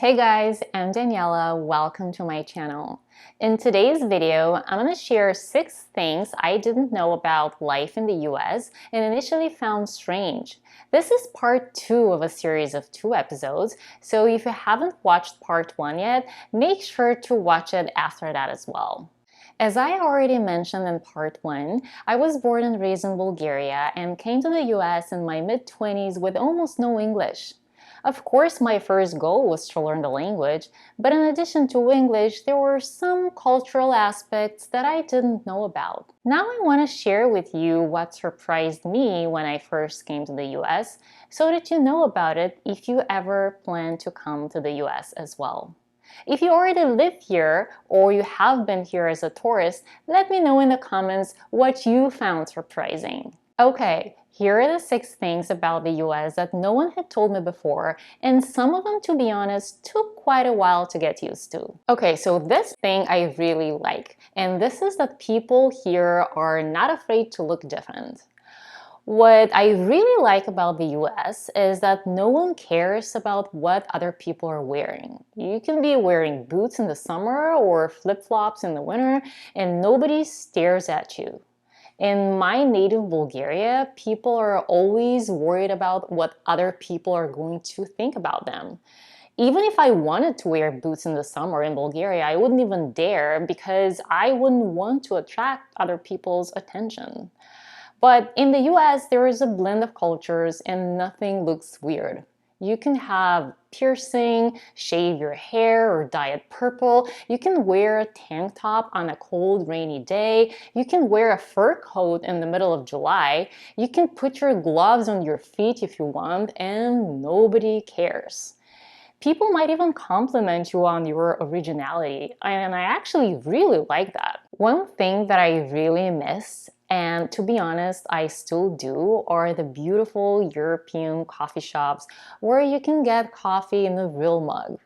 Hey guys, I'm Daniela. Welcome to my channel. In today's video, I'm going to share 6 things I didn't know about life in the US and initially found strange. This is part 2 of a series of 2 episodes, so if you haven't watched part 1 yet, make sure to watch it after that as well. As I already mentioned in part 1, I was born and raised in Bulgaria and came to the US in my mid-20s with almost no English. Of course, my first goal was to learn the language, but in addition to English, there were some cultural aspects that I didn't know about. Now I want to share with you what surprised me when I first came to the US, so that you know about it if you ever plan to come to the US as well. If you already live here or you have been here as a tourist, let me know in the comments what you found surprising. Okay, here are the 6 things about the US that no one had told me before, and some of them, to be honest, took quite a while to get used to. Okay, so this thing I really like, and this is that people here are not afraid to look different. What I really like about the US is that no one cares about what other people are wearing. You can be wearing boots in the summer or flip-flops in the winter, and nobody stares at you. In my native Bulgaria, people are always worried about what other people are going to think about them. Even if I wanted to wear boots in the summer in Bulgaria, I wouldn't even dare because I wouldn't want to attract other people's attention. But in the US, there is a blend of cultures and nothing looks weird. You can have piercing, shave your hair, or dye it purple. You can wear a tank top on a cold, rainy day. You can wear a fur coat in the middle of July. You can put your gloves on your feet if you want, and nobody cares. People might even compliment you on your originality, and I actually really like that. One thing that I really miss, and to be honest, I still do, are the beautiful European coffee shops where you can get coffee in a real mug.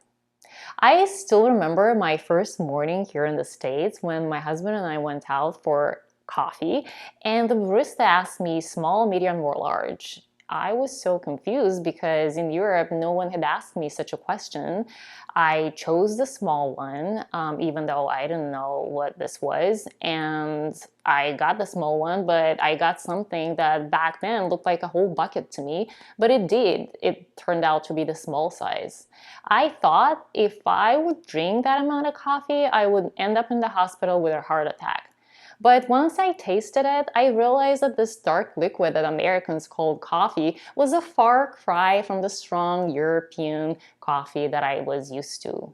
I still remember my first morning here in the States when my husband and I went out for coffee, and the barista asked me small, medium, or large. I was so confused because in Europe, no one had asked me such a question. I chose the small one, even though I didn't know what this was. And I got the small one, but I got something that back then looked like a whole bucket to me. But it did. It turned out to be the small size. I thought if I would drink that amount of coffee, I would end up in the hospital with a heart attack. But once I tasted it, I realized that this dark liquid that Americans called coffee was a far cry from the strong European coffee that I was used to.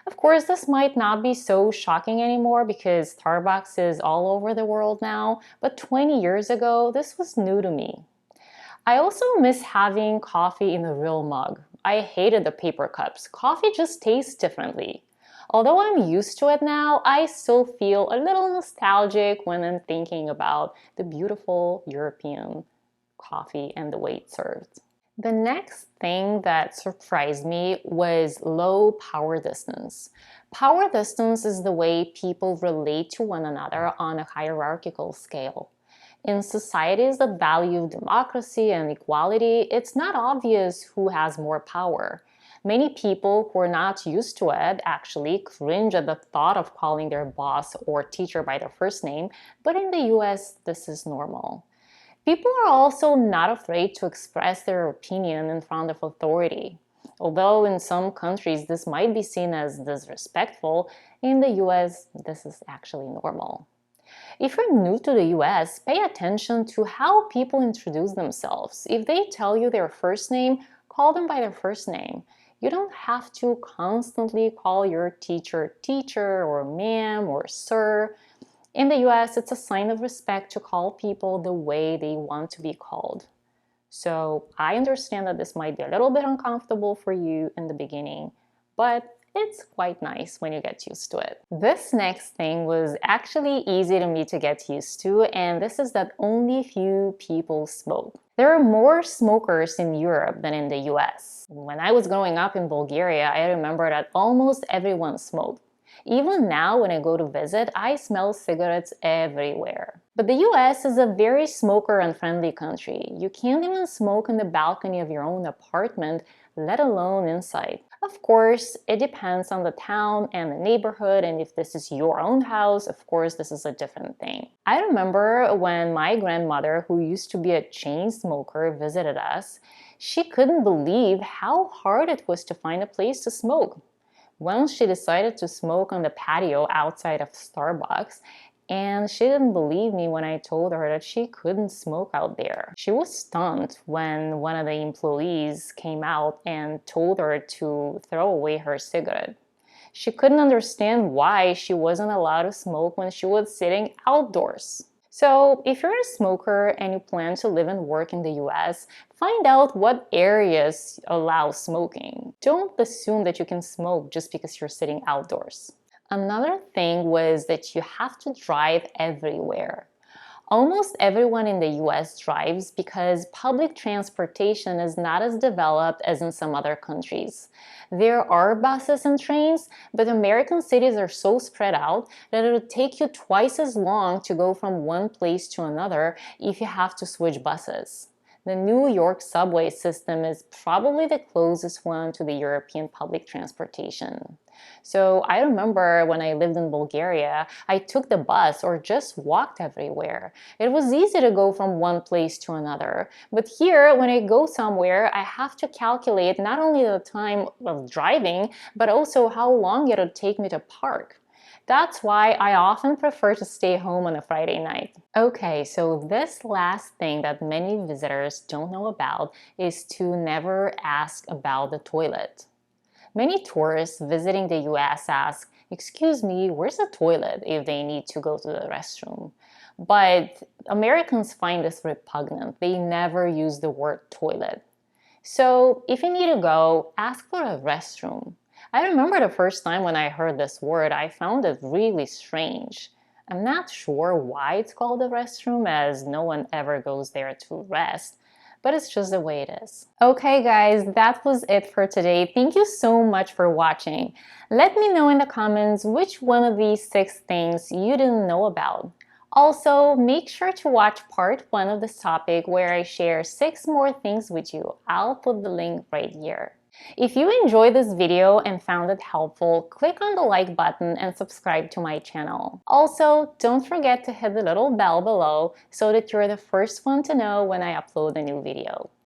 Of course, this might not be so shocking anymore because Starbucks is all over the world now, but 20 years ago, this was new to me. I also miss having coffee in a real mug. I hated the paper cups. Coffee just tastes differently. Although I'm used to it now, I still feel a little nostalgic when I'm thinking about the beautiful European coffee and the way it's served. The next thing that surprised me was low power distance. Power distance is the way people relate to one another on a hierarchical scale. In societies that value democracy and equality, it's not obvious who has more power. Many people who are not used to it actually cringe at the thought of calling their boss or teacher by their first name, but in the US, this is normal. People are also not afraid to express their opinion in front of authority. Although in some countries this might be seen as disrespectful, in the US, this is actually normal. If you're new to the US, pay attention to how people introduce themselves. If they tell you their first name, call them by their first name. You don't have to constantly call your teacher teacher or ma'am or sir. In the US, it's a sign of respect to call people the way they want to be called. So I understand that this might be a little bit uncomfortable for you in the beginning, but it's quite nice when you get used to it. This next thing was actually easy to me to get used to, and this is that only few people smoke. There are more smokers in Europe than in the US. When I was growing up in Bulgaria, I remember that almost everyone smoked. Even now, when I go to visit, I smell cigarettes everywhere. But the US is a very smoker-unfriendly country. You can't even smoke on the balcony of your own apartment, let alone inside. Of course, it depends on the town and the neighborhood, and if this is your own house, of course, this is a different thing. I remember when my grandmother, who used to be a chain smoker, visited us, she couldn't believe how hard it was to find a place to smoke. Once she decided to smoke on the patio outside of Starbucks, and she didn't believe me when I told her that she couldn't smoke out there. She was stunned when one of the employees came out and told her to throw away her cigarette. She couldn't understand why she wasn't allowed to smoke when she was sitting outdoors. So, if you're a smoker and you plan to live and work in the US, find out what areas allow smoking. Don't assume that you can smoke just because you're sitting outdoors. Another thing was that you have to drive everywhere. Almost everyone in the US drives because public transportation is not as developed as in some other countries. There are buses and trains, but American cities are so spread out that it would take you twice as long to go from one place to another if you have to switch buses. The New York subway system is probably the closest one to the European public transportation. So I remember when I lived in Bulgaria, I took the bus or just walked everywhere. It was easy to go from one place to another. But here, when I go somewhere, I have to calculate not only the time of driving, but also how long it would take me to park. That's why I often prefer to stay home on a Friday night. Okay, so this last thing that many visitors don't know about is to never ask about the toilet. Many tourists visiting the US ask, "Excuse me, where's the toilet?" if they need to go to the restroom. But Americans find this repugnant. They never use the word toilet. So if you need to go, ask for a restroom. I remember the first time when I heard this word, I found it really strange. I'm not sure why it's called a restroom, as no one ever goes there to rest, but it's just the way it is. Okay guys, that was it for today. Thank you so much for watching. Let me know in the comments which one of these 6 things you didn't know about. Also, make sure to watch part 1 of this topic where I share 6 more things with you. I'll put the link right here. If you enjoyed this video and found it helpful, click on the like button and subscribe to my channel. Also, don't forget to hit the little bell below so that you're the first one to know when I upload a new video.